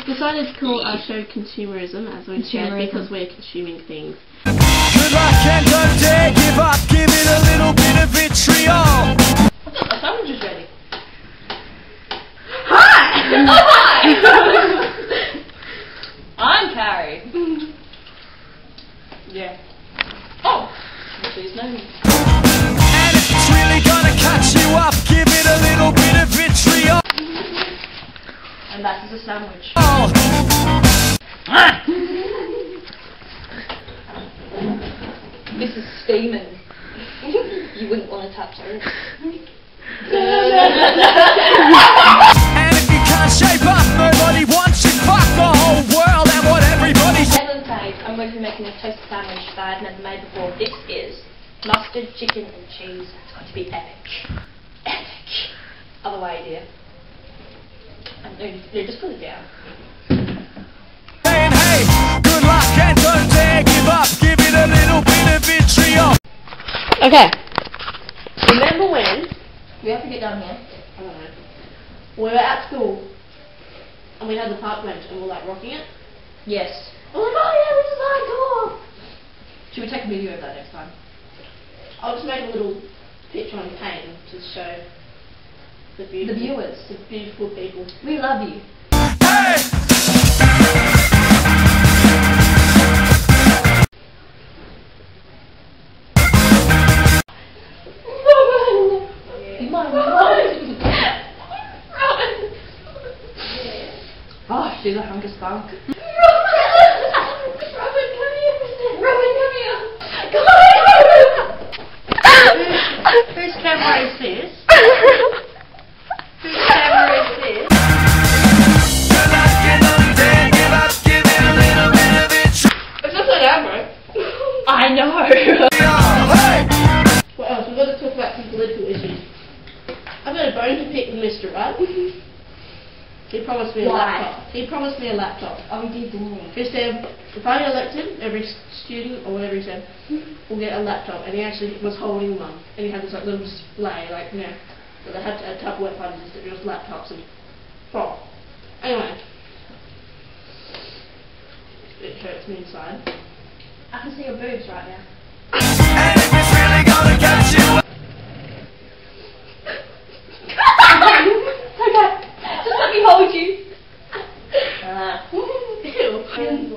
Decided to call our show Consumerism, as we said, because we're consuming things. Good luck and don't dare give up, give it a little bit of vitriol. My sandwich is ready. Hi! Oh, hi! I'm Carrie. Yeah. Oh! Please know me. And if it's really gonna catch you up, give it a little bit of vitriol. And that is a sandwich. Oh. This is steaming. You wouldn't want to touch it. And if you can't shape up, nobody wants you. Fuck the whole world and what everybody's. I'm going to be making a toasted sandwich that I've never made before. This is mustard, chicken and cheese. It's going to be epic. Epic. Other way, dear. No, just put it down. Saying hey, good luck and don't dare give up, give it a little bit of vitriol. Okay. Remember when we have to get down here? I don't know. We were at school and we had the park bench and we were like rocking it. Yes. I'm like, oh yeah, this is hardcore. Should we take a video of that next time? I'll just make a little picture on paint to show the viewers, the beautiful people. We love you. Hey! Oh, she's a hunk of spunk. Whose camera is this? Whose camera is this? Good luck and don't dare give up, give it a little bit of vitriol. It's not so down, bro. I know. Hey! What else? We've got to talk about some political issues. I've got a bone to pick with Mr. Rudd. He promised me a laptop. He promised me a laptop. Oh, he did, didn't he? He said, if I get elected, every student, or whatever he said, will get a laptop. And he actually was holding one. And he had this like little display, like, you know, that they had a Tupperware party that it was laptops and pop. Anyway. It hurts me inside. I can see your boobs right now. And if it's really gonna catch you up. Just let me hold you. Ew. And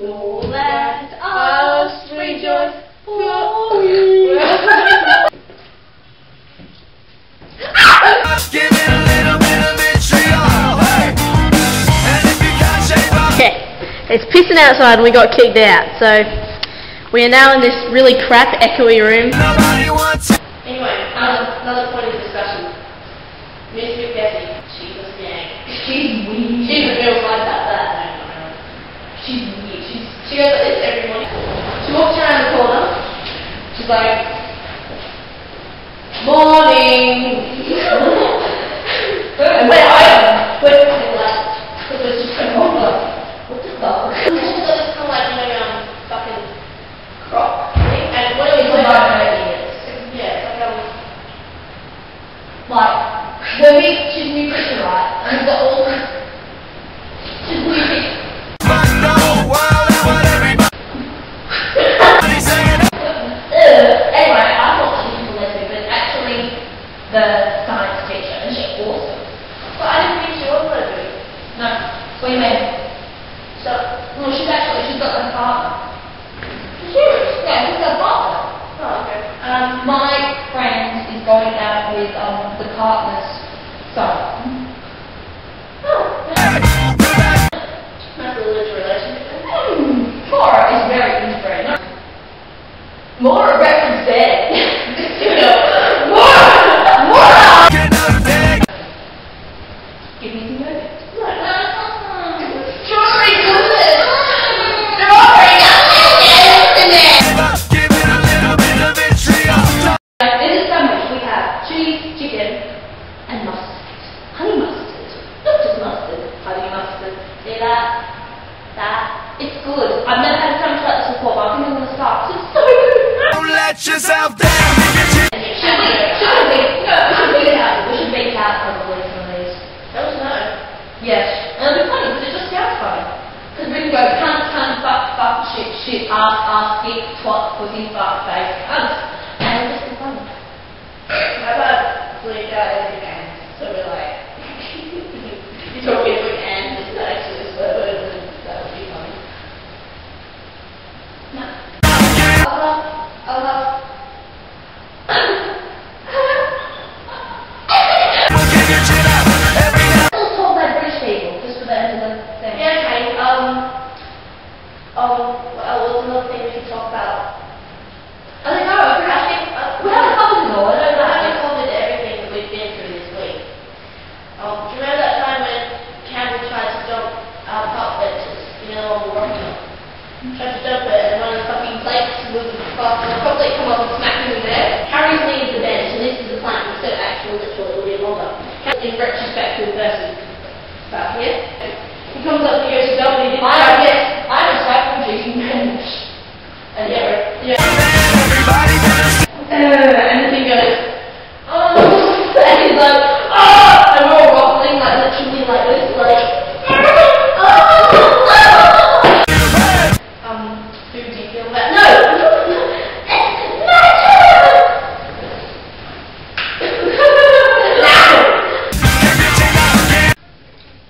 let us rejoice for you. Give it a little bit of vitriol. Hey! And if you can't shape up. Okay, it's pissing outside and we got kicked out, so we are now in this really crap echoey room. Nobody wants it. Anyway, another point of discussion. Miss McBetty, she's a snag. She's weird. She's a real fight about that. She's weird. She goes like this every morning. She walks around the corner. She's like, morning. And we're like, because it's just kind of like, what the fuck? She's got this kind of like, you know, fucking crop thing. And what do we do about it? Yeah, it's like, She's nutrition, right? And we've got all this. She's nutrition. Fuck the whole world and what everybody's saying. Anyway, I thought she was lesbian, but it's actually the science teacher, and she's awesome. but I didn't think she was lesbian. No, what do you mean? So, Well, she's got a partner. serious? Yeah, she's got a partner. Oh, okay. My friend is going out with the partner's son. Oh, Hey! that's a religious relationship. Maura is very inspiring. Maura represents. Maura! Get no dig. Give me some movies. Give it a little bit of vitriol. In the sandwich we have cheese, chicken, and mustard. Honey mustard. Not just mustard. Honey mustard. See that? It's good. I've never had a sandwich like this before, but I think I'm Get yourself down. Should we beat out probably some of these. That was no. Yes. And it'll be funny because it just sounds funny. Because we can go cunt, fuck, shit, ass, dick, twat, pussy, fuck, face, cunt. And it'll just be funny. How about bleed out every game? So we're like, you talk every and it's not actually a swear word, and that would be funny. No. Let's talk about British people, just for the end of the thing. Yeah, okay. What's another thing we could talk about? I don't know, I think we haven't covered it all, I don't I know. haven't covered everything that we've been through this week. Do you remember that time when Campbell tried to jump our park benches? You know, on the rocky one? Tried to jump it, and one of the fucking plates was fast, and probably come up and smack him in there. Harry's leaves the bench, and this is the plan instead of actual literal, it will be longer. In retrospect to the person. About here. He comes up and he goes to jump, and he didn't try to get. I have a psychology bench. And yeah. Everybody And he goes, oh, and he's like, oh, and we're all ruffling, like literally like this, like, who do you feel that? No!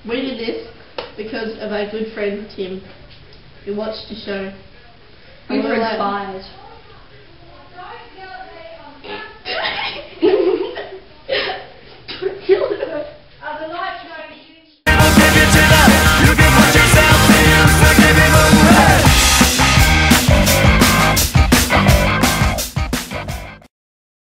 We did this because of our good friend Tim, who watched the show. We were like, inspired.